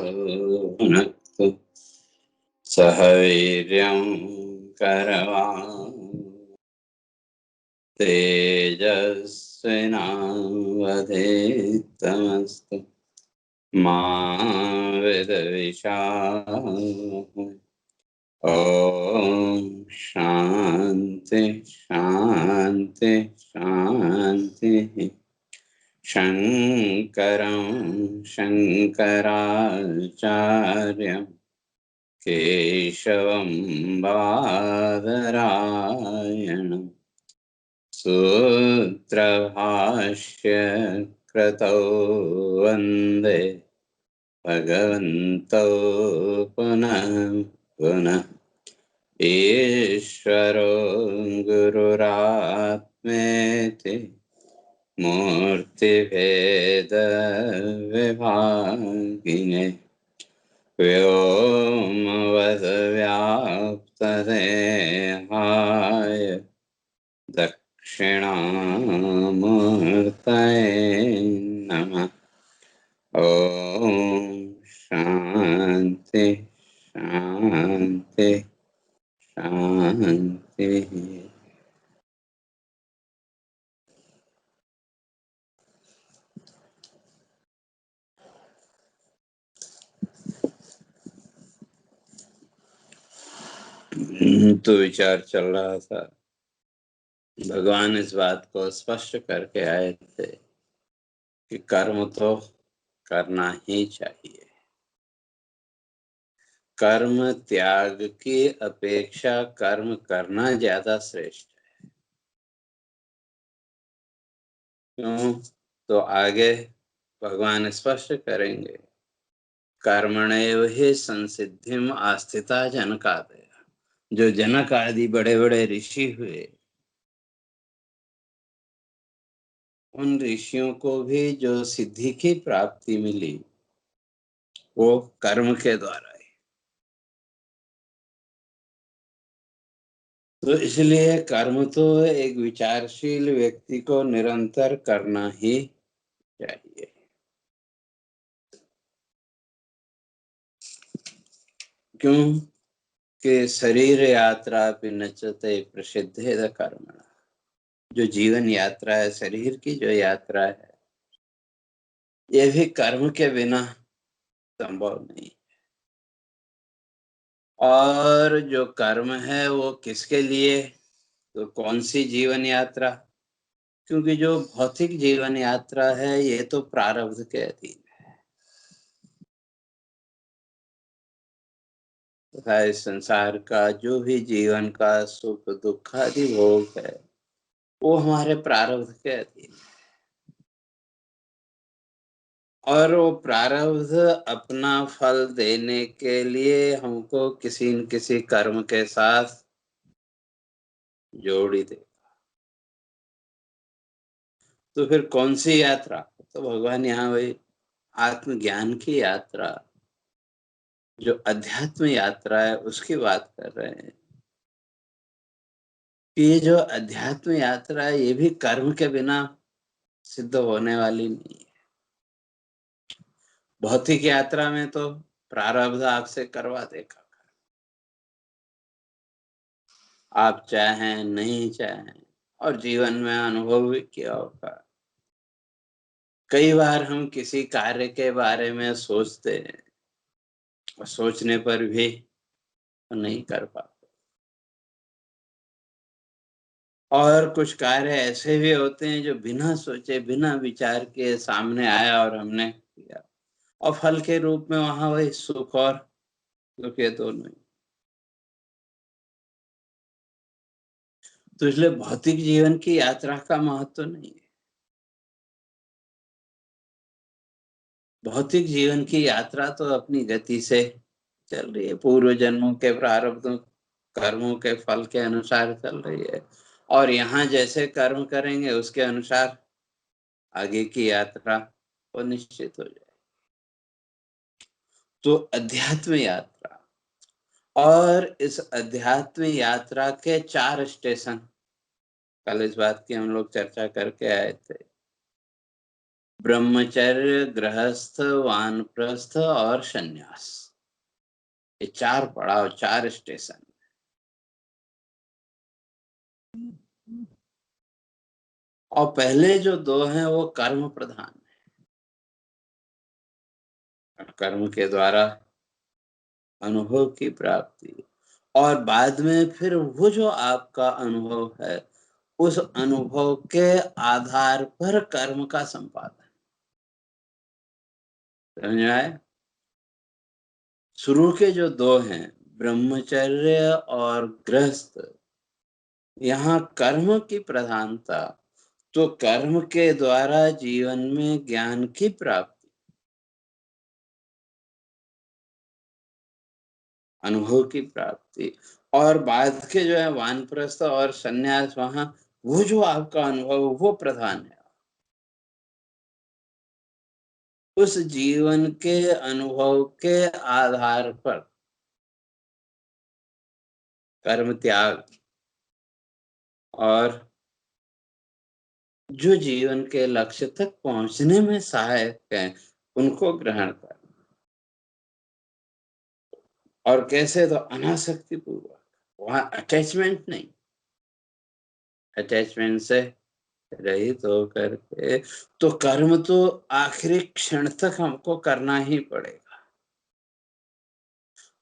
भुनक्तु सह वीर्यं करवावहै तेजस्विनावधीतमस्तु मा विद्विषावहै। ओम शांति शांति शांति। शंकरं शंकराचार्यं केशवं बादरायणं सूत्रभाष्य कृतौ वन्दे भगवन्तौ पुनः पुनः। ईश्वरो गुरुरात्मेति मूर्तिभेद विभागिने व्योमवद्व्याप्तदेहाय दक्षिणामूर्तये नमः। ओम शांति शांति शांति। तो विचार चल रहा था, भगवान इस बात को स्पष्ट करके आए थे कि कर्म तो करना ही चाहिए। कर्म त्याग की अपेक्षा कर्म करना ज्यादा श्रेष्ठ है। क्यों? तो आगे भगवान स्पष्ट करेंगे, कर्मणैव हि संसिद्धिम आस्थिता जनकादय। जो जनक आदि बड़े बड़े ऋषि हुए, उन ऋषियों को भी जो सिद्धि की प्राप्ति मिली वो कर्म के द्वारा है। तो इसलिए कर्म तो एक विचारशील व्यक्ति को निरंतर करना ही चाहिए। क्यों कि शरीर यात्रा पिनचते प्रसिद्धेद कर्मणा। जो जीवन यात्रा है, शरीर की जो यात्रा है, ये भी कर्म के बिना संभव नहीं। और जो कर्म है वो किसके लिए? तो कौन सी जीवन यात्रा? क्योंकि जो भौतिक जीवन यात्रा है ये तो प्रारब्ध के अधीन है तथा इस संसार का जो भी जीवन का सुख दुख आदि भोग है वो हमारे प्रारब्ध के अधीन है। और वो प्रारब्ध अपना फल देने के लिए हमको किसी न किसी कर्म के साथ जोड़ ही दे। तो फिर कौन सी यात्रा? तो भगवान यहाँ वही आत्मज्ञान की यात्रा, जो अध्यात्म यात्रा है उसकी बात कर रहे हैं कि ये जो अध्यात्म यात्रा है ये भी कर्म के बिना सिद्ध होने वाली नहीं है। भौतिक यात्रा में तो प्रारब्ध आपसे करवा देगा, आप चाहें नहीं चाहें, और जीवन में अनुभव भी किया होगा। कई बार हम किसी कार्य के बारे में सोचते हैं और सोचने पर भी नहीं कर पाते, और कुछ कार्य ऐसे भी होते हैं जो बिना सोचे बिना विचार के सामने आया और हमने किया, और फल के रूप में वहां वही सुख और दुख ये दोनों ही। तो इसलिए भौतिक जीवन की यात्रा का महत्व नहीं है। भौतिक जीवन की यात्रा तो अपनी गति से चल रही है, पूर्व जन्मों के प्रारब्धों कर्मों के फल के अनुसार चल रही है, और यहाँ जैसे कर्म करेंगे उसके अनुसार आगे की यात्रा वो निश्चित हो जाए। तो अध्यात्म यात्रा, और इस अध्यात्म यात्रा के 4 स्टेशन, कल इस बात की हम लोग चर्चा करके आए थे। ब्रह्मचर्य, गृहस्थ, वानप्रस्थ और सन्यास, ये 4 पड़ाव, 4 स्टेशन। और पहले जो 2 हैं वो कर्म प्रधान है, कर्म के द्वारा अनुभव की प्राप्ति, और बाद में फिर वो जो आपका अनुभव है उस अनुभव के आधार पर कर्म का संपादन। समझ में आए? शुरू के जो 2 हैं, ब्रह्मचर्य और गृहस्थ, यहाँ कर्म की प्रधानता, तो कर्म के द्वारा जीवन में ज्ञान की प्राप्ति, अनुभव की प्राप्ति, और बाद के जो है वानप्रस्थ और सन्यास, वहां वो जो आपका अनुभव वो प्रधान है। उस जीवन के अनुभव के आधार पर कर्म त्याग और जो जीवन के लक्ष्य तक पहुंचने में सहायक हैं उनको ग्रहण कर, और कैसे, तो अनासक्ति पूर्वक, वहां अटैचमेंट नहीं, अटैचमेंट से रहित होकर के, तो कर्म तो आखिरी क्षण तक हमको करना ही पड़ेगा।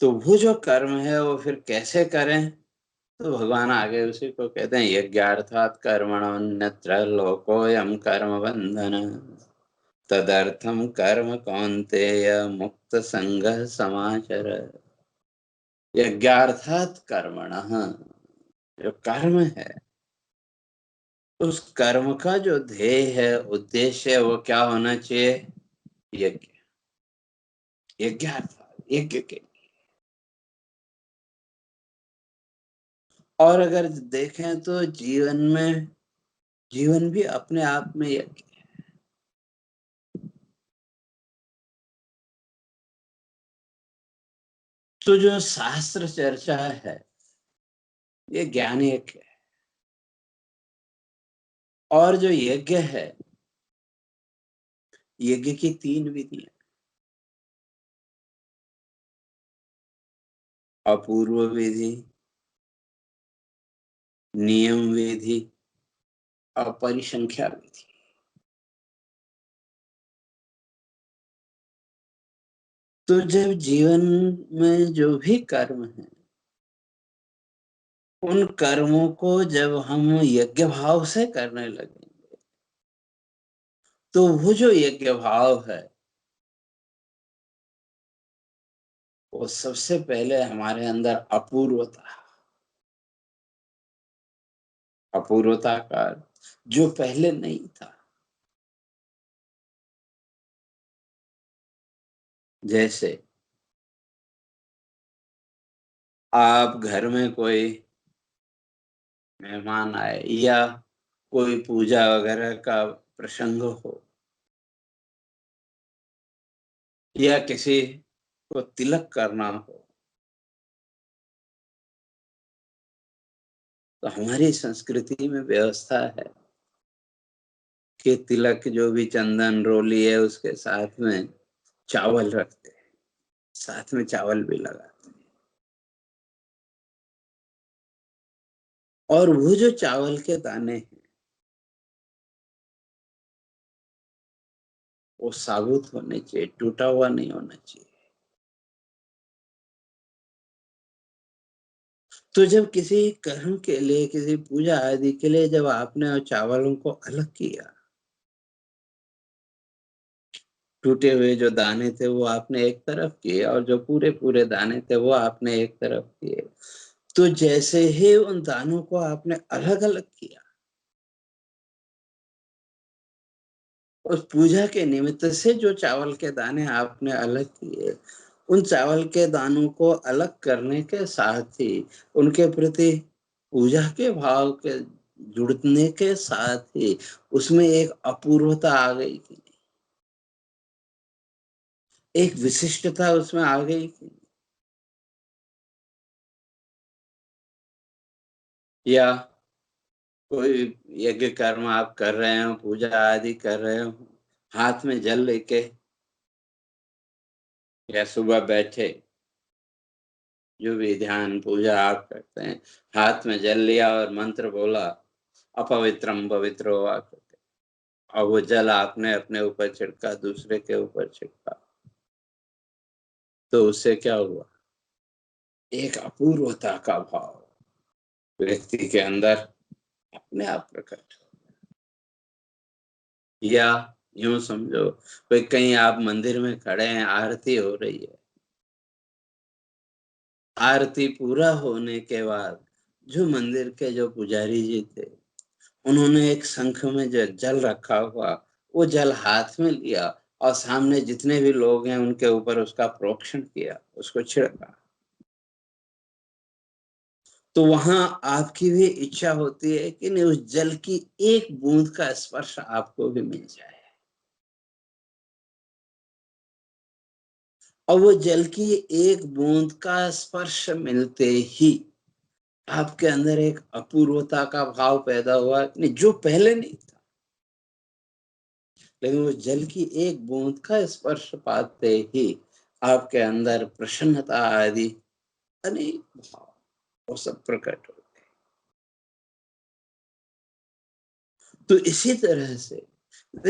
तो वो जो कर्म है वो फिर कैसे करें, तो भगवान आगे उसी को कहते हैं, यज्ञार्थात् कर्मणोऽन्यत्र लोकोऽयं कर्म बंधन, तदर्थम कर्म कौन्तेय मुक्त संगः समाचर। यज्ञार्थात् कर्मणः, जो कर्म है उस कर्म का जो ध्येय है, उद्देश्य है, वो क्या होना चाहिए? यज्ञ, यज्ञार्थात्, यज्ञ के। और अगर देखें तो जीवन में, जीवन भी अपने आप में यज्ञ है। तो जो शास्त्र चर्चा है ये ज्ञान यज्ञ है, और जो यज्ञ है, यज्ञ की 3 विधियां, अपूर्व विधि, नियम विधि और परिसंख्या विधि। तो जब जीवन में जो भी कर्म है, उन कर्मों को जब हम यज्ञ भाव से करने लगे, तो वो जो यज्ञ भाव है वो सबसे पहले हमारे अंदर अपूर्वता, अपूर्वता का जो पहले नहीं था। जैसे आप घर में कोई मेहमान आए, या कोई पूजा वगैरह का प्रसंग हो, या किसी को तिलक करना हो, तो हमारी संस्कृति में व्यवस्था है कि तिलक जो भी चंदन रोली है उसके साथ में चावल रखते हैं, साथ में चावल भी लगाते हैं। और वो जो चावल के दाने हैं वो साबुत होने चाहिए, टूटा हुआ नहीं होना चाहिए। तो जब किसी कर्म के लिए, किसी पूजा आदि के लिए जब आपने चावलों को अलग किया, टूटे हुए जो दाने थे वो आपने एक तरफ किए, और जो पूरे पूरे दाने थे वो आपने एक तरफ किए, तो जैसे ही उन दानों को आपने अलग अलग किया, उस पूजा के निमित्त से जो चावल के दाने आपने अलग किए, उन चावल के दानों को अलग करने के साथ ही उनके प्रति पूजा के भाव के जुड़ने के साथ ही उसमें एक अपूर्वता आ गई कि नहीं, एक विशिष्टता उसमें आ गई कि नहीं? या कोई यज्ञ कर्म आप कर रहे हो, पूजा आदि कर रहे हो, हाथ में जल लेके या सुबह बैठे जो भी ध्यान पूजा आप करते हैं, हाथ में जल लिया और मंत्र बोला, अपवित्रम पवित्रो वा करके, और वो जल आपने अपने ऊपर छिड़का, दूसरे के ऊपर छिड़का, तो उससे क्या हुआ? एक अपूर्वता का भाव व्यक्ति के अंदर अपने आप प्रकट हो। या यूं समझो, कोई कहीं आप मंदिर में खड़े हैं, आरती हो रही है, आरती पूरा होने के बाद जो मंदिर के जो पुजारी जी थे, उन्होंने एक शंख में जो जल रखा हुआ, वो जल हाथ में लिया और सामने जितने भी लोग हैं उनके ऊपर उसका प्रोक्षण किया, उसको छिड़का। तो वहां आपकी भी इच्छा होती है कि नहीं, उस जल की एक बूंद का स्पर्श आपको भी मिल जाए। और वो जल की एक बूंद का स्पर्श मिलते ही आपके अंदर एक अपूर्वता का भाव पैदा हुआ, नहीं जो पहले नहीं था, लेकिन वो जल की एक बूंद का स्पर्श पाते ही आपके अंदर प्रसन्नता आदि अनेक भाव वो सब प्रकट हो। तो इसी तरह से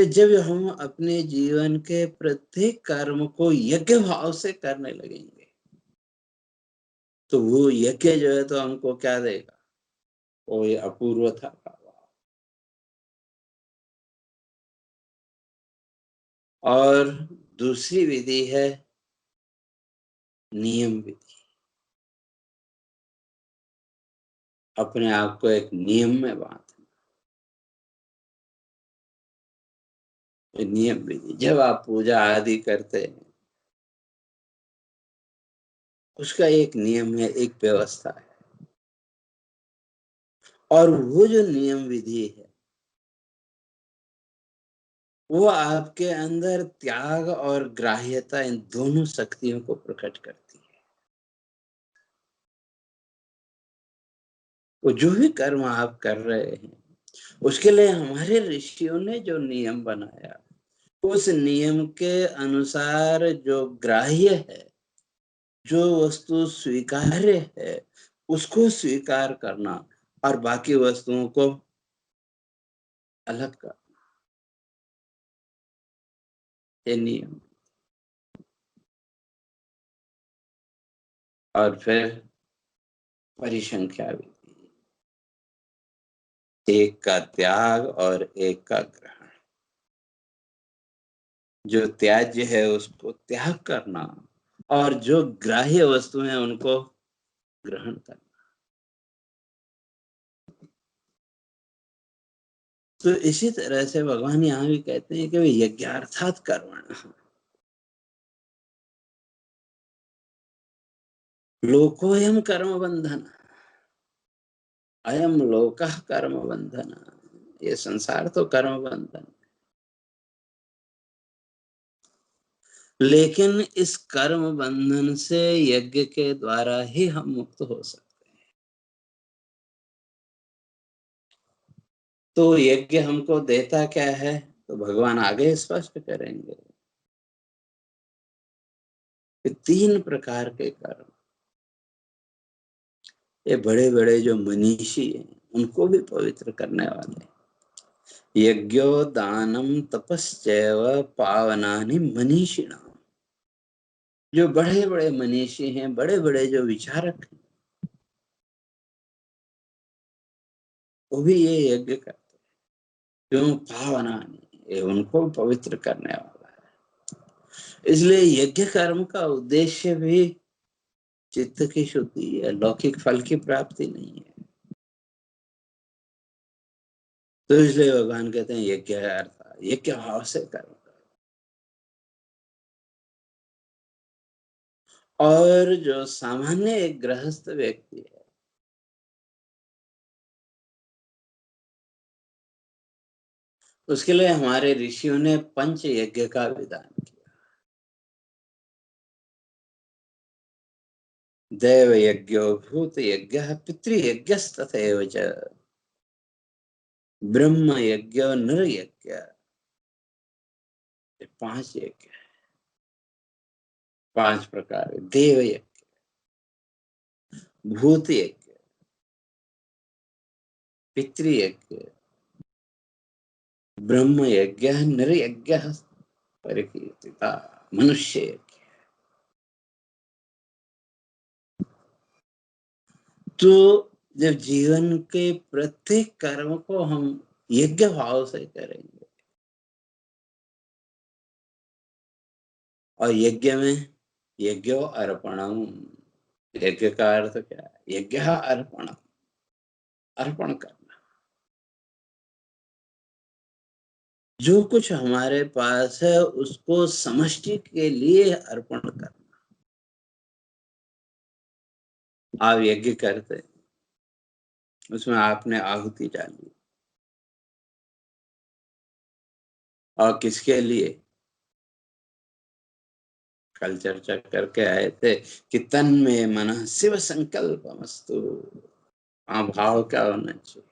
जब हम अपने जीवन के प्रत्येक कर्म को यज्ञ भाव से करने लगेंगे, तो वो यज्ञ जो है तो हमको क्या देगा? वो ये अपूर्वता का भाव। और दूसरी विधि है नियम विधि। अपने आप को एक नियम में बांधना। नियम विधि जब आप पूजा आदि करते हैं, उसका एक नियम है, एक व्यवस्था है। और वो जो नियम विधि है, वो आपके अंदर त्याग और ग्राह्यता, इन दोनों शक्तियों को प्रकट करती है। वो जो भी कर्म आप कर रहे हैं, उसके लिए हमारे ऋषियों ने जो नियम बनाया, उस नियम के अनुसार जो ग्राह्य है, जो वस्तु स्वीकार्य है, उसको स्वीकार करना और बाकी वस्तुओं को अलग करना, ये नियम। और फिर परिसंख्या विधि, एक का त्याग और एक का ग्रहण। जो त्याज्य है उसको त्याग करना, और जो ग्राह्य वस्तु है उनको ग्रहण करना। तो इसी तरह से भगवान यहाँ भी कहते हैं कि यज्ञार्थात कर्मण लोकोयम कर्म बंधन, अयम लोकः कर्म बंधन। ये संसार तो कर्म बंधन, लेकिन इस कर्म बंधन से यज्ञ के द्वारा ही हम मुक्त हो सकते हैं। तो यज्ञ हमको देता क्या है, तो भगवान आगे स्पष्ट करेंगे। तीन प्रकार के कर्म, ये बड़े बड़े जो मनीषी हैं उनको भी पवित्र करने वाले। यज्ञो दानम तपश्चैव पावनानि मनीषिणाम। जो बड़े बड़े मनीषी हैं, बड़े बड़े जो विचारक हैं, वो भी ये यज्ञ करते हैं। क्यों? पावनानि, ये उनको पवित्र करने वाला है। इसलिए यज्ञ कर्म का उद्देश्य भी चित्त की शुद्धि है, लौकिक फल की प्राप्ति नहीं है। तो इसलिए भगवान कहते हैं यज्ञ अर्थ यज्ञ भाव से कर्म। और जो सामान्य एक गृहस्थ व्यक्ति है, उसके लिए हमारे ऋषियों ने पंच यज्ञ का विधान किया। देव यज्ञो भूत यज्ञ पितृयज्ञस्तथैव च ब्रह्म यज्ञ नर यज्ञ 5 यज्ञ है, 5 प्रकार: देव यज्ञ, भूत यज्ञ, पितृ यज्ञ, ब्रह्म यज्ञ, नर यज्ञ, परिकीर्तिता मनुष्य यज्ञ। तो जब जीवन के प्रत्येक कर्म को हम यज्ञ भाव से करेंगे, और यज्ञ में यज्ञो अर्पणम, यज्ञ का अर्थ क्या है? यज्ञ अर्पणम, अर्पण करना। जो कुछ हमारे पास है उसको समष्टि के लिए अर्पण करना। आप यज्ञ करते, उसमें आपने आहुति डाली, और किसके लिए? कल चर्चा करके आए थे कि तन में मन शिव संकल्पमस्तु। भाव क्या होना चाहिए?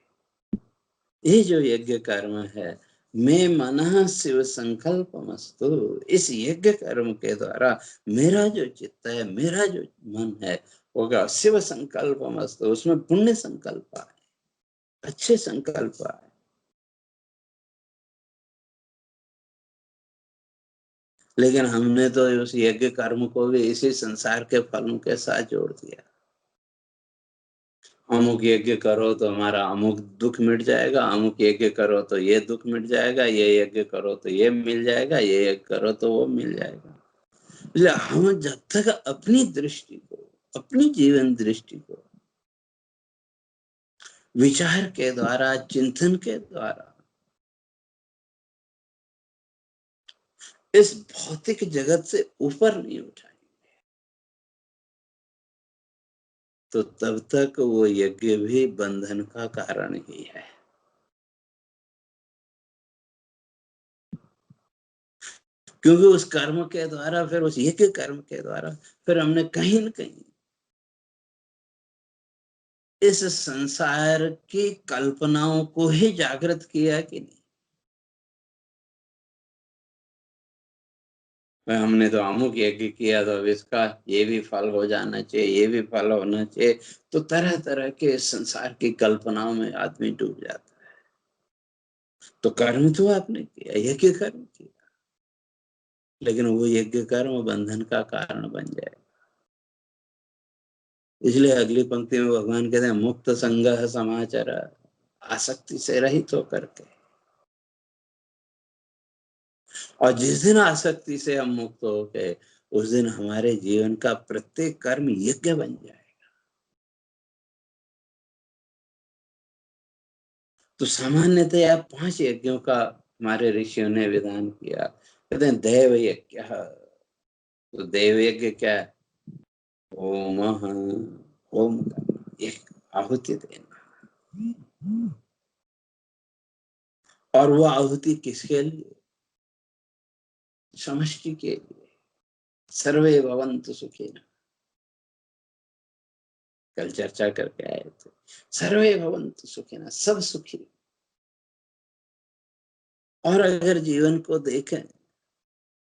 ये जो यज्ञ कर्म है, मैं मन शिव संकल्पमस्तु, इस यज्ञ कर्म के द्वारा मेरा जो चित्त है, मेरा जो मन है, होगा शिव संकल्पमस्तु। उसमें पुण्य संकल्प है, अच्छे संकल्प है। लेकिन हमने तो उस यज्ञ कर्म को भी इसी संसार के फलों के साथ जोड़ दिया। अमुक यज्ञ करो तो हमारा अमुक दुख मिट जाएगा, अमुक यज्ञ करो तो ये दुख मिट जाएगा, ये यज्ञ करो तो ये मिल जाएगा, ये यज्ञ करो तो वो मिल जाएगा। इसलिए हम जब तक अपनी दृष्टि को, अपनी जीवन दृष्टि को विचार के द्वारा, चिंतन के द्वारा इस भौतिक जगत से ऊपर नहीं उठाएंगे, तो तब तक वो यज्ञ भी बंधन का कारण ही है। क्योंकि उस कर्म के द्वारा, फिर उस यज्ञ कर्म के द्वारा, फिर हमने कहीं न कहीं इस संसार की कल्पनाओं को ही जागृत किया कि नहीं? हमने तो अमुक यज्ञ किया, तो अब इसका ये भी फल हो जाना चाहिए, ये भी फल होना चाहिए। तो तरह तरह के संसार की कल्पनाओं में आदमी डूब जाता है। तो कर्म तो आपने किया, यज्ञ कर्म किया, लेकिन वो यज्ञ कर्म बंधन का कारण बन जाए। इसलिए अगली पंक्ति में भगवान कहते हैं, मुक्त संगः समाचर, आसक्ति से रहित होकर के। और जिस दिन आसक्ति से हम मुक्त हो गए, उस दिन हमारे जीवन का प्रत्येक कर्म यज्ञ बन जाए। तो सामान्यतः 5 यज्ञों का हमारे ऋषियों ने विधान किया। कहते हैं देव यज्ञ। तो देव यज्ञ क्या है? होम, होम करना, एक आहुति देना। और वो आहुति किसके लिए? समष्टि के लिए। सर्वे भवन्तु सुखिनः, कल चर्चा करके आए थे। सर्वे भवन्तु सुखिनः, सब सुखी। और अगर जीवन को देखें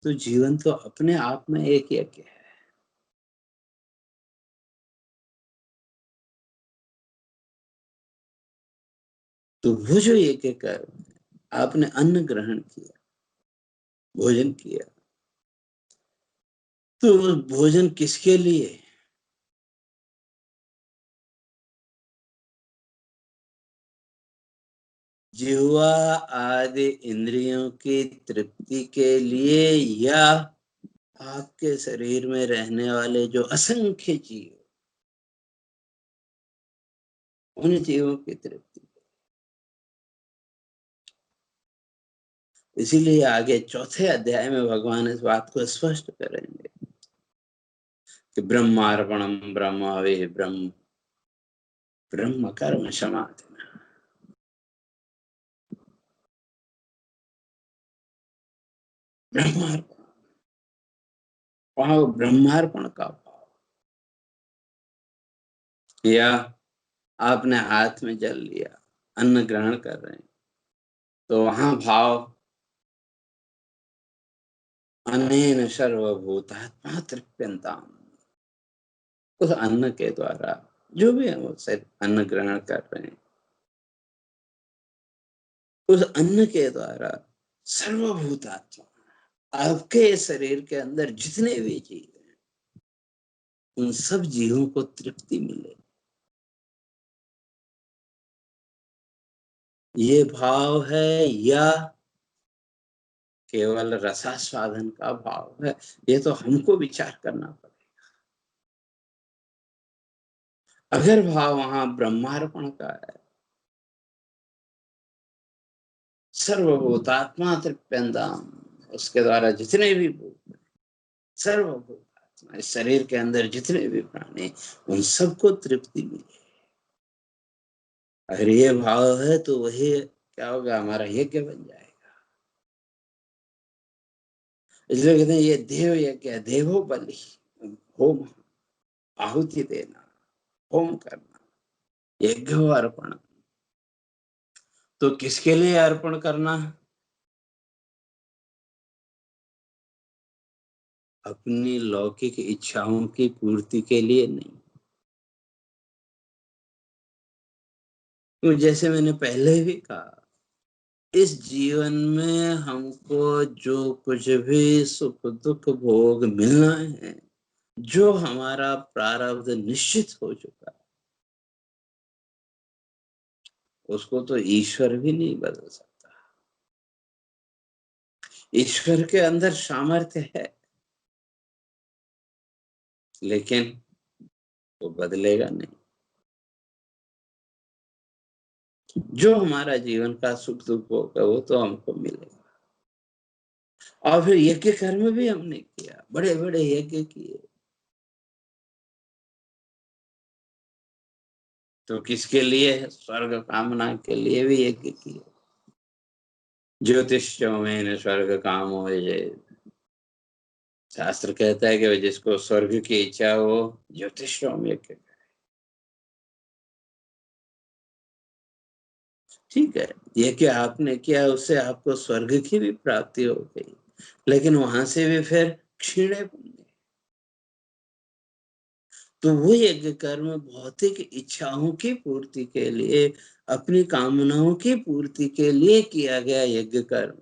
तो जीवन तो अपने आप में एक यज्ञ है। तो वो जो यज्ञ कर, आपने अन्न ग्रहण किया, भोजन किया, तो भोजन किसके लिए? जिह्वा आदि इंद्रियों की तृप्ति के लिए, या आपके शरीर में रहने वाले जो असंख्य जीव, उन जीवों की तृप्ति। इसीलिए आगे चौथे अध्याय में भगवान इस बात को स्पष्ट करेंगे कि ब्रह्मार्पणम ब्रह्म हवे ब्रह्म, ब्रह्म कर्म समाधि। ब्रह्मार्पण भाव, ब्रह्मार्पण का भाव। या आपने हाथ में जल लिया, अन्न ग्रहण कर रहे हैं, तो वहां भाव अनेन सर्वभूतात्मा तृप्यन्ताम। उस अन्न के द्वारा, जो भी हम उससे अन्न ग्रहण कर रहे हैं, उस अन्न के द्वारा सर्वभूतात्मा, आपके शरीर के अंदर जितने भी जीव हैं, उन सब जीवों को तृप्ति मिले। ये भाव है या केवल रसास्वादन का भाव है, ये तो हमको विचार करना पड़ेगा। अगर भाव वहां ब्रह्मार्पण का है, सर्वभूतात्मा तृप्यन्ताम, उसके द्वारा जितने भी भूत, सर्वभूतात्मा, इस शरीर के अंदर जितने भी प्राणी, उन सबको तृप्ति मिले। अगर ये भाव है तो वही क्या होगा, हमारा यज्ञ बन जाएगा। इसलिए कहते हैं ये देव यज्ञ, देवो बलि, होम, आहुति देना, होम करना, यज्ञ अर्पण। तो किसके लिए अर्पण करना? अपनी लौकिक इच्छाओं की पूर्ति के लिए नहीं। तो जैसे मैंने पहले भी कहा, इस जीवन में हमको जो कुछ भी सुख दुख भोग मिलना है, जो हमारा प्रारब्ध निश्चित हो चुका है, उसको तो ईश्वर भी नहीं बदल सकता। ईश्वर के अंदर सामर्थ्य है, लेकिन वो बदलेगा नहीं। जो हमारा जीवन का सुख दुख होगा वो तो हमको मिलेगा। और फिर यज्ञ कर्म भी हमने किया, बड़े बड़े यज्ञ किए, तो किसके लिए? स्वर्ग कामना के लिए भी यज्ञ किए। ज्योतिषोमेन स्वर्ग काम हो जाए, शास्त्र कहता है कि जिसको स्वर्ग की इच्छा हो, ज्योतिषोम यज्ञ करे। ठीक है, यज्ञ आपने किया, उससे आपको स्वर्ग की भी प्राप्ति हो गई, लेकिन वहां से भी फिर क्षीणे पुण्य। तो वो यज्ञ कर्म भौतिक इच्छाओं की पूर्ति के लिए, अपनी कामनाओं की पूर्ति के लिए किया गया यज्ञ कर्म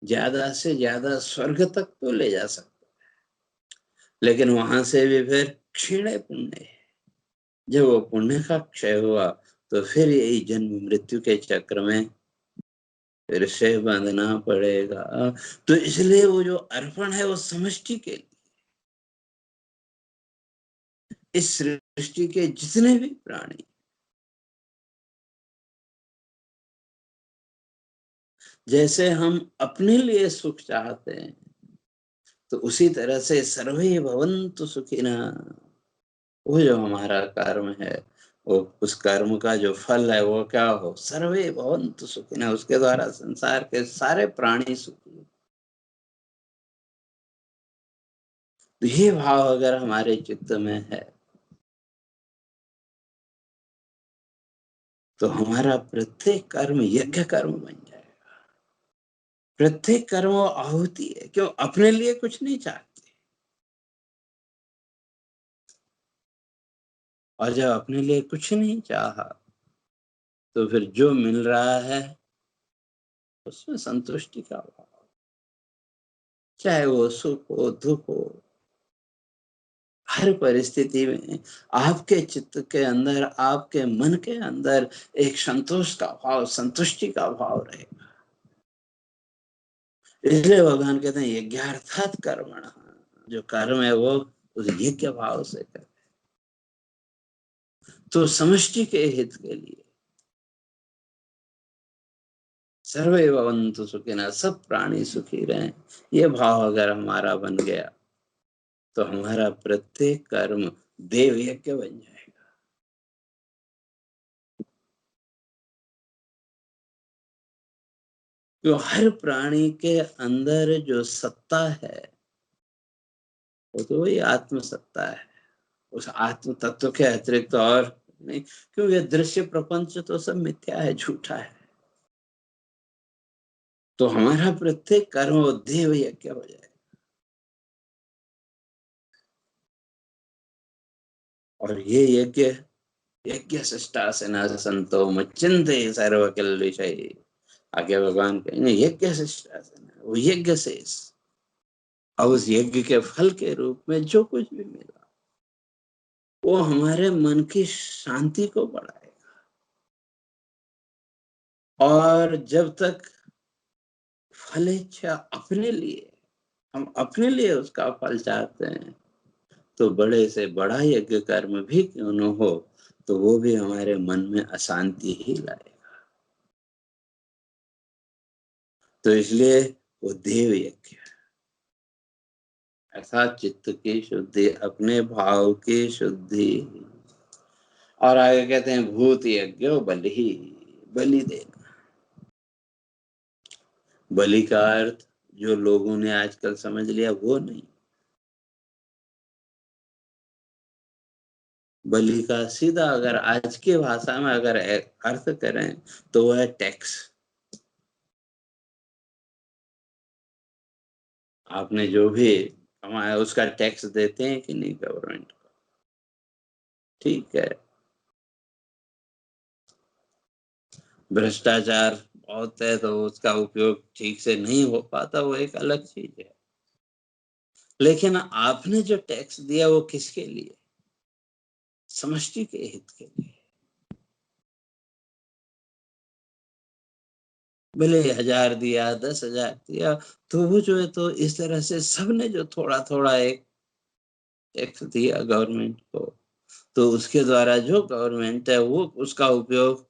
ज्यादा से ज्यादा स्वर्ग तक तो ले जा सकता, लेकिन वहां से भी फिर क्षीण पुण्य है। जब वो पुण्य का क्षय हुआ, तो फिर यही जन्म मृत्यु के चक्र में फिर से बांधना पड़ेगा। तो इसलिए वो जो अर्पण है वो समष्टि के लिए, इस सृष्टि के जितने भी प्राणी, जैसे हम अपने लिए सुख चाहते हैं, तो उसी तरह से सर्वे भवन्तु सुखिनः, वो जो हमारा कर्म है, वो उस कर्म का जो फल है वो क्या हो, सर्वे भवन्तु सुखिनः, उसके द्वारा संसार के सारे प्राणी सुखी हो। तो ये भाव अगर हमारे चित्त में है, तो हमारा प्रत्येक कर्म यज्ञ कर्म बन जाएगा। प्रत्येक कर्म वो आहुति है, क्यों? अपने लिए कुछ नहीं चाहते। और जब अपने लिए कुछ नहीं चाहा, तो फिर जो मिल रहा है उसमें संतुष्टि का भाव, चाहे वो सुख हो दुख हो, हर परिस्थिति में आपके चित्त के अंदर, आपके मन के अंदर एक संतोष का भाव, संतुष्टि का भाव रहेगा। इसलिए भगवान कहते हैं यज्ञार्थात कर्मण, जो कर्म है वो उस यज्ञ भाव से कर, तो समष्टि के हित के लिए, सर्वे भवन्तु सुखिनः, सब प्राणी सुखी रहें, ये भाव अगर हमारा बन गया, तो हमारा प्रत्येक कर्म देव यज्ञ बन जाएगा। तो हर प्राणी के अंदर जो सत्ता है, वो तो वही आत्म सत्ता है। उस आत्म तत्व के अतिरिक्त और नहीं, क्योंकि दृश्य प्रपंच तो सब मिथ्या है, झूठा है। तो हमारा प्रत्येक कर्म वो देव यज्ञ हो जाए। और ये यज्ञ यज्ञ शिष्टासन संतो मुच्यन्ते सर्वकिल विषय। आगे भगवान कहेंगे यज्ञ शिष्टासन, वो यज्ञ शेष। और उस यज्ञ के फल के रूप में जो कुछ भी मिला वो हमारे मन की शांति को बढ़ाएगा। और जब तक फल इच्छा अपने लिए, हम अपने लिए उसका फल चाहते हैं, तो बड़े से बड़ा यज्ञ कर्म भी क्यों न हो, तो वो भी हमारे मन में अशांति ही लाएगा। तो इसलिए वो देव यज्ञ, अर्थात चित्त की शुद्धि, अपने भाव की शुद्धि। और आगे कहते हैं भूत यज्ञ बलि, बलि देना। बलि का अर्थ जो लोगों ने आजकल समझ लिया वो नहीं। बलि का सीधा अगर आज की भाषा में अगर अर्थ करें तो वह है टैक्स। आपने जो भी कमाया उसका टैक्स देते हैं कि नहीं गवर्नमेंट को? ठीक है। भ्रष्टाचार बहुत है तो उसका उपयोग ठीक से नहीं हो पाता, वो एक अलग चीज है। लेकिन आपने जो टैक्स दिया वो किसके लिए? समष्टि के हित के लिए। भले 1000 दिया, 10,000 दिया, तो वो जो है तो इस तरह से सबने जो थोड़ा थोड़ा एक टैक्स दिया गवर्नमेंट को, तो उसके द्वारा जो गवर्नमेंट है वो उसका उपयोग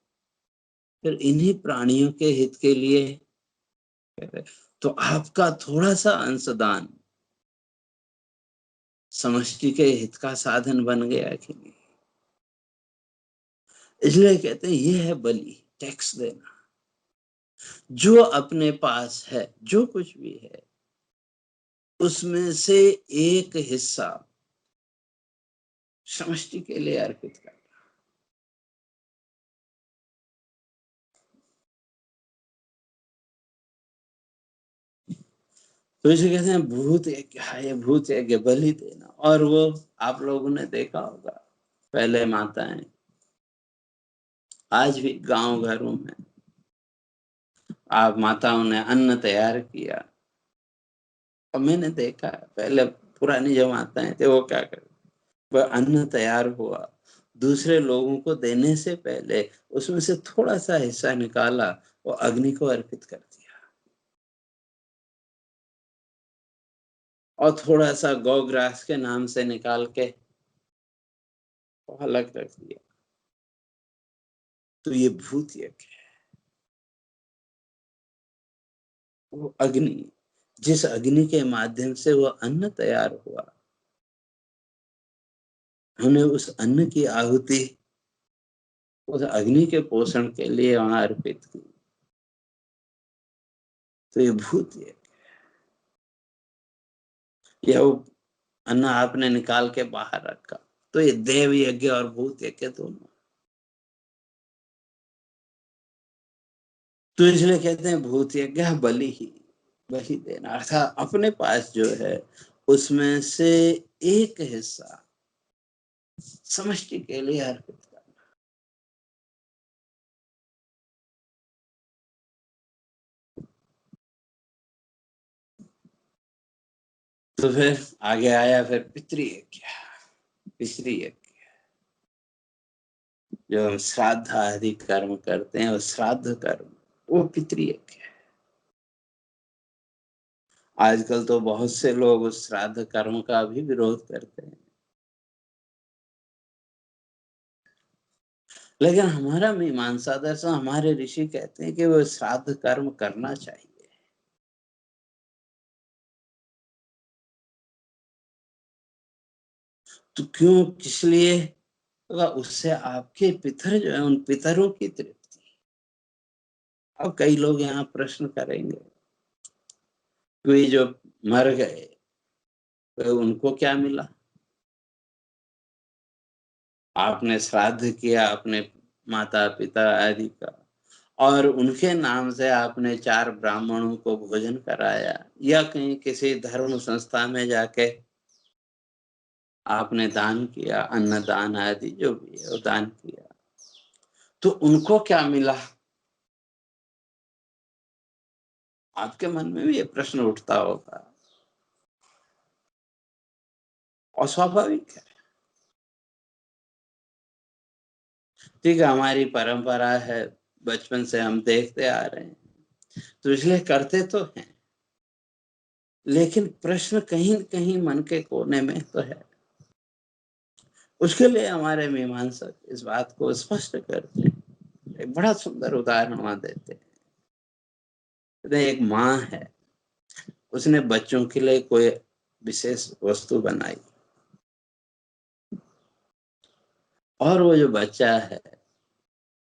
फिर इन्हीं प्राणियों के हित के लिए करे। तो आपका थोड़ा सा अंशदान समष्टि के हित का साधन बन गया कि नहीं? इसलिए कहते हैं ये है बलि, टैक्स देना। जो अपने पास है जो कुछ भी है उसमें से एक हिस्सा समष्टि के लिए अर्पित करना। तो इसे कहते हैं भूत यज्ञ, ये भूत यज्ञ बलि देना। और वो आप लोगों ने देखा होगा, पहले माताएं, आज भी गांव घरों में आप माताओं ने अन्न तैयार किया। और मैंने देखा पहले पुरानी जो माताएं थे वो क्या करते, वह अन्न तैयार हुआ, दूसरे लोगों को देने से पहले उसमें से थोड़ा सा हिस्सा निकाला और अग्नि को अर्पित कर दिया। और थोड़ा सा गौग्रास के नाम से निकाल के अलग रख दिया। तो ये भूत यज्ञ है। वो अग्नि, जिस अग्नि के माध्यम से वो अन्न तैयार हुआ, हमने उस अन्न की आहुति उस अग्नि के पोषण के लिए वहां अर्पित की। तो ये भूत यज्ञ, या वो अन्न आपने निकाल के बाहर रखा, तो ये देव यज्ञ और भूत यज्ञ दोनों। तो इसलिए कहते हैं भूत यज्ञ बलि ही, बलि देना, अर्थात अपने पास जो है उसमें से एक हिस्सा समष्टि के लिए अर्पित करना। तो फिर आगे आया फिर पितृयज्ञ। पितृयज्ञ जो हम श्राद्ध आदि कर्म करते हैं, वो श्राद्ध कर्म, वो पितृयज्ञ है। आजकल तो बहुत से लोग उस श्राद्ध कर्म का भी विरोध करते हैं, लेकिन हमारा मीमांसा दर्शन, हमारे ऋषि कहते हैं कि वो श्राद्ध कर्म करना चाहिए। तो क्यों, किस लिए? तो उससे आपके पितर जो है, उन पितरों की तृप्ति। अब कई लोग यहाँ प्रश्न करेंगे कि जो मर गए तो उनको क्या मिला? आपने श्राद्ध किया अपने माता पिता आदि का, और उनके नाम से आपने 4 ब्राह्मणों को भोजन कराया, या कहीं किसी धर्म संस्था में जाके आपने दान किया, अन्नदान आदि जो भी है वो दान किया, तो उनको क्या मिला? आपके मन में भी ये प्रश्न उठता होगा, और स्वाभाविक है। ठीक है, हमारी परंपरा है, बचपन से हम देखते आ रहे हैं, तो इसलिए करते तो हैं, लेकिन प्रश्न कहीं न कहीं मन के कोने में तो है। उसके लिए हमारे मीमांसक इस बात को स्पष्ट करते हैं। एक बड़ा सुंदर उदाहरण वहां देते हैं। कहते हैं, एक माँ है, उसने बच्चों के लिए कोई विशेष वस्तु बनाई, और वो जो बच्चा है,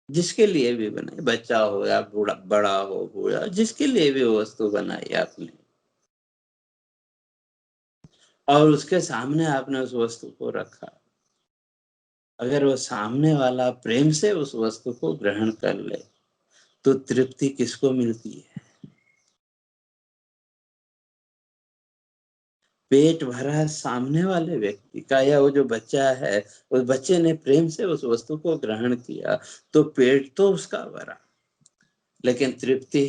जिसके लिए भी बनाई, बच्चा हो या बूढ़ा, बड़ा हो बूढ़ा, जिसके लिए भी वो वस्तु बनाई आपने, और उसके सामने आपने उस वस्तु को रखा, अगर वो सामने वाला प्रेम से उस वस्तु को ग्रहण कर ले, तो तृप्ति किसको मिलती है? पेट भरा सामने वाले व्यक्ति का, या वो जो बच्चा है, उस बच्चे ने प्रेम से उस वस्तु को ग्रहण किया, तो पेट तो उसका भरा, लेकिन तृप्ति,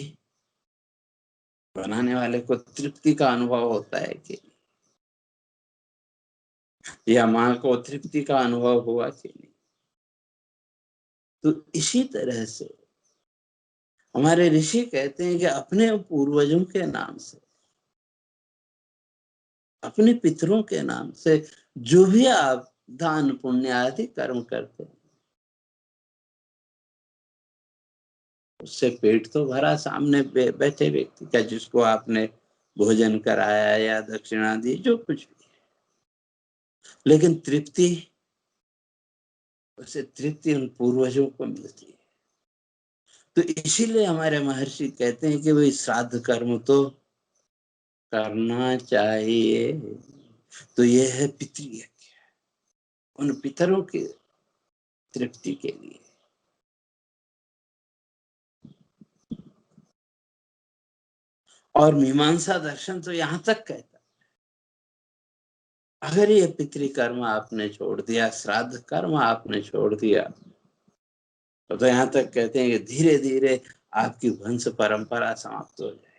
बनाने वाले को तृप्ति का अनुभव होता है कि, या माँ को तृप्ति का अनुभव हुआ कि नहीं? तो इसी तरह से हमारे ऋषि कहते हैं कि अपने पूर्वजों के नाम से, अपने पितरों के नाम से जो भी आप दान पुण्य आदि कर्म करते हैं, उससे पेट तो भरा सामने बैठे व्यक्ति का, जिसको आपने भोजन कराया या दक्षिणा दी, जो कुछ भी, लेकिन तृप्ति, उससे तृप्ति उन पूर्वजों को मिलती है। तो इसीलिए हमारे महर्षि कहते हैं कि भाई श्राद्ध कर्म तो करना चाहिए। तो ये है पितृयज्ञ, उन पितरों की तृप्ति के लिए। और मीमांसा दर्शन तो यहाँ तक कहता है, अगर ये पितृकर्म आपने छोड़ दिया, श्राद्ध कर्म आपने छोड़ दिया, तो यहाँ तक कहते हैं कि धीरे धीरे आपकी वंश परंपरा समाप्त हो जाएगी।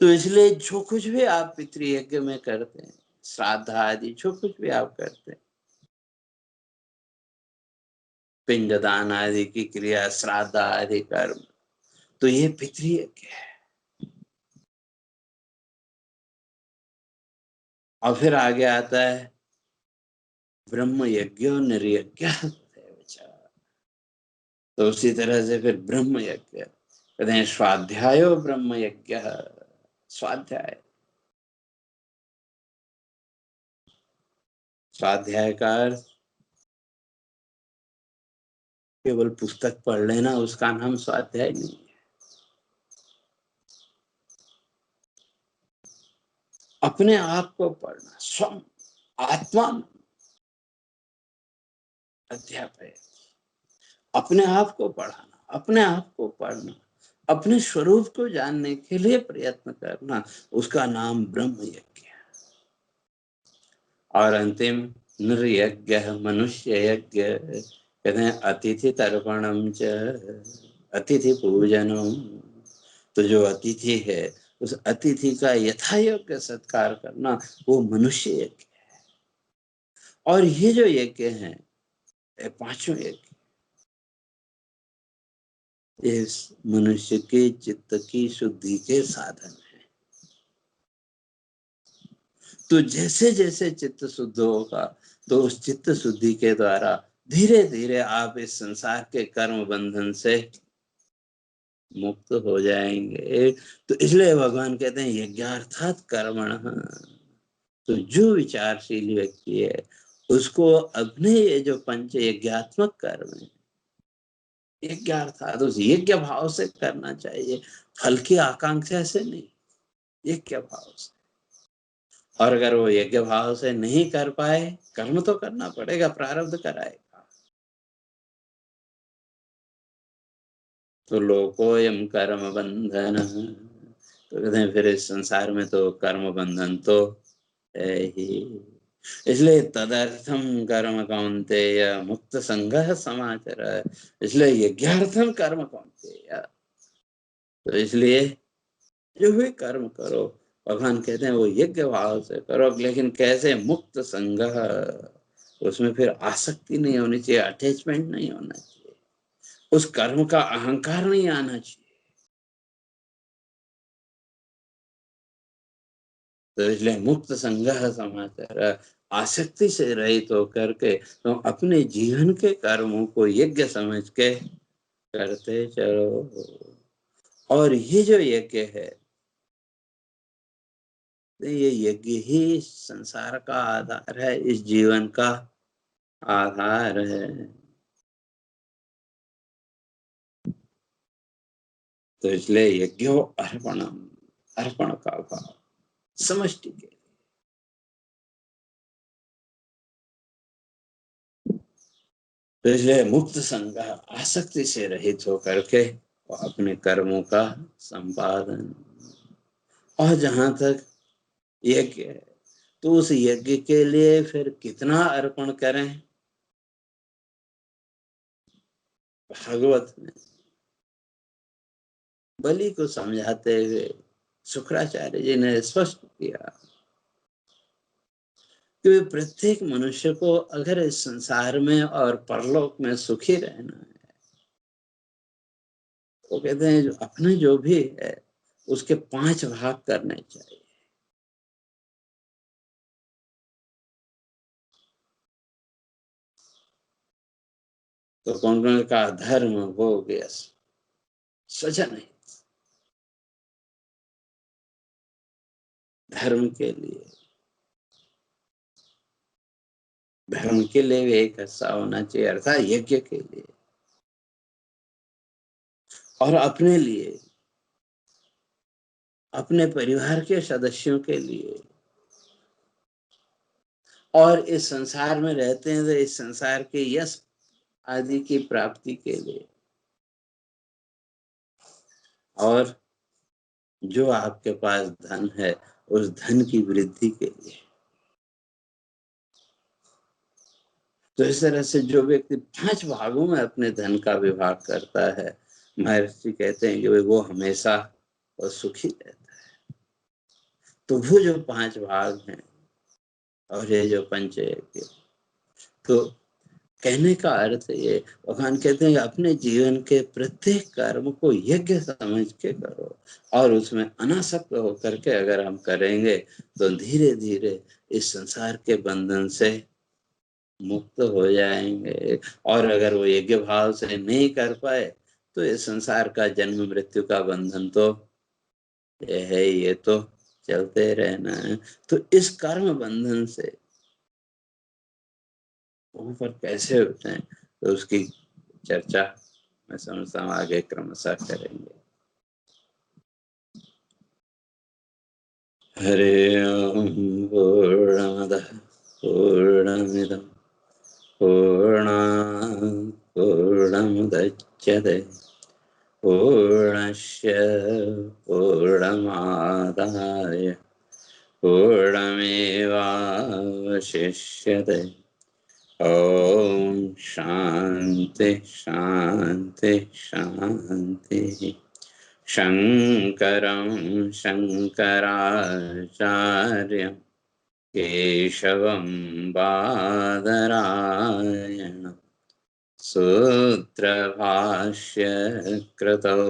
तो इसलिए जो कुछ भी आप पितृयज्ञ में करते हैं, श्राद्ध आदि जो कुछ भी आप करते हैं, पिंडदान आदि की क्रिया, श्राद्ध आदि कर्म, तो ये पितृयज्ञ है। और फिर आगे आता है ब्रह्म यज्ञ निर्यज्ञ, तो उसी तरह से फिर ब्रह्म यज्ञ कहते हैं, स्वाध्यायो ब्रह्म यज्ञ। स्वाध्याय, स्वाध्याय का अर्थ केवल पुस्तक पढ़ लेना, उसका नाम स्वाध्याय नहीं है। अपने आप को पढ़ना, स्वयं आत्मा अध्यापय, अपने आप को पढ़ाना, अपने आप को पढ़ना, अपने स्वरूप को जानने के लिए प्रयत्न करना, उसका नाम ब्रह्म यज्ञ है। और अंतिम नृयज्ञ, मनुष्य यज्ञ, कहते हैं अतिथि तर्पणम च, अतिथि पूजनम। तो जो अतिथि है, उस अतिथि का यथा योग्य सत्कार करना, वो मनुष्य यज्ञ है। और ये जो यज्ञ है, पांचों यज्ञ, इस मनुष्य के चित्त की शुद्धि के साधन है। तो जैसे जैसे चित्त शुद्ध होगा, तो उस चित्त शुद्धि के द्वारा धीरे धीरे आप इस संसार के कर्म बंधन से मुक्त हो जाएंगे। तो इसलिए भगवान कहते हैं यज्ञार्थात कर्मण। तो जो विचारशील व्यक्ति है, उसको अपने ये जो पंच यज्ञात्मक कर्म है, यज्ञ अर्थात उस यज्ञ भाव से करना चाहिए, फल की आकांक्षा से नहीं, यज्ञ भाव से। और अगर वो यज्ञ भाव से नहीं कर पाए, कर्म तो करना पड़ेगा, प्रारब्ध कराएगा। तो लोकोयम कर्म बंधन, तो कहते हैं फिर इस संसार में तो कर्म बंधन तो है ही। इसलिए तदर्थम कर्म कौन्तेय मुक्त संगः समाचर, इसलिए यज्ञार्थम कर्म कौन्तेय, तो इसलिए जो भी कर्म करो, भगवान कहते हैं वो यज्ञ भाव से करो, लेकिन कैसे? मुक्त संगः, उसमें फिर आसक्ति नहीं होनी चाहिए, अटैचमेंट नहीं होना चाहिए, उस कर्म का अहंकार नहीं आना चाहिए। तो इसलिए मुक्त संगः समाचार, आसक्ति से रहित होकर के तो अपने जीवन के कर्मों को यज्ञ समझ के करते चलो। और ये जो यज्ञ है, ये यज्ञ ही संसार का आधार है, इस जीवन का आधार है। तो इसलिए यज्ञो अर्पणम, अर्पण का भाव समष्टि के। तो इसलिए मुक्त संग, आसक्ति से रहित होकर के अपने कर्मों का संपादन। और जहां तक यज्ञ है, तो उस यज्ञ के लिए फिर कितना अर्पण करें? भागवत में बलि को समझाते हुए शुक्राचार्य जी ने स्पष्ट किया कि प्रत्येक मनुष्य को अगर इस संसार में और परलोक में सुखी रहना है, वो कहते हैं अपने जो भी है उसके 5 भाग करने चाहिए। तो कौन कौन का? धर्म, भोग, यश, स्वजन है। धर्म के लिए, धर्म के लिए भी एक हिस्सा होना चाहिए, अर्थात यज्ञ के लिए। और अपने लिए, अपने परिवार के सदस्यों के लिए, और इस संसार में रहते हैं तो इस संसार के यश आदि की प्राप्ति के लिए, और जो आपके पास धन है उस धन की वृद्धि के लिए। तो इस तरह से जो व्यक्ति 5 भागों में अपने धन का विभाग करता है, महर्षि कहते हैं कि वो हमेशा और सुखी रहता है। तो वो जो 5 भाग हैं और ये जो पंच यज्ञ, तो कहने का अर्थ ये, भगवान कहते हैं अपने जीवन के प्रत्येक कर्म को यज्ञ समझ के करो, और उसमें अनासक्त होकर के अगर हम करेंगे तो धीरे धीरे इस संसार के बंधन से मुक्त हो जाएंगे। और अगर वो यज्ञ भाव से नहीं कर पाए तो ये संसार का जन्म मृत्यु का बंधन तो ये है, ये तो चलते रहना है। तो इस कर्म बंधन से ऊपर कैसे उठे, तो उसकी चर्चा मैं समझता हूँ आगे क्रमशः करेंगे। हरे ओम। पूर्णमदः पूर्णमिदं पूर्णात् पूर्णमुदच्यते पूर्णस्य पूर्णमादाय पूर्णमेवावशिष्यते। ओम शांति शांति शांति। शंकरं शंकराचार्यं केशवं बादरायणं सूत्रभाष्य कृतौ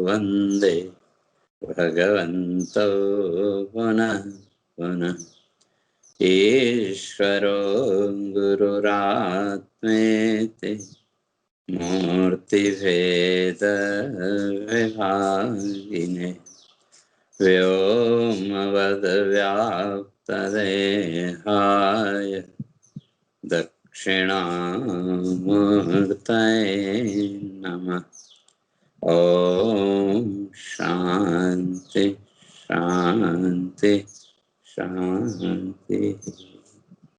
वन्दे भगवन्तौ पुनः पुनः। ईश्वरो गुरुरात्मेति मूर्तिभेदविभागिने व्योमवद्व्याप्तदेहाय दक्षिणामूर्तये नमः। ओम शांति शांति शांति।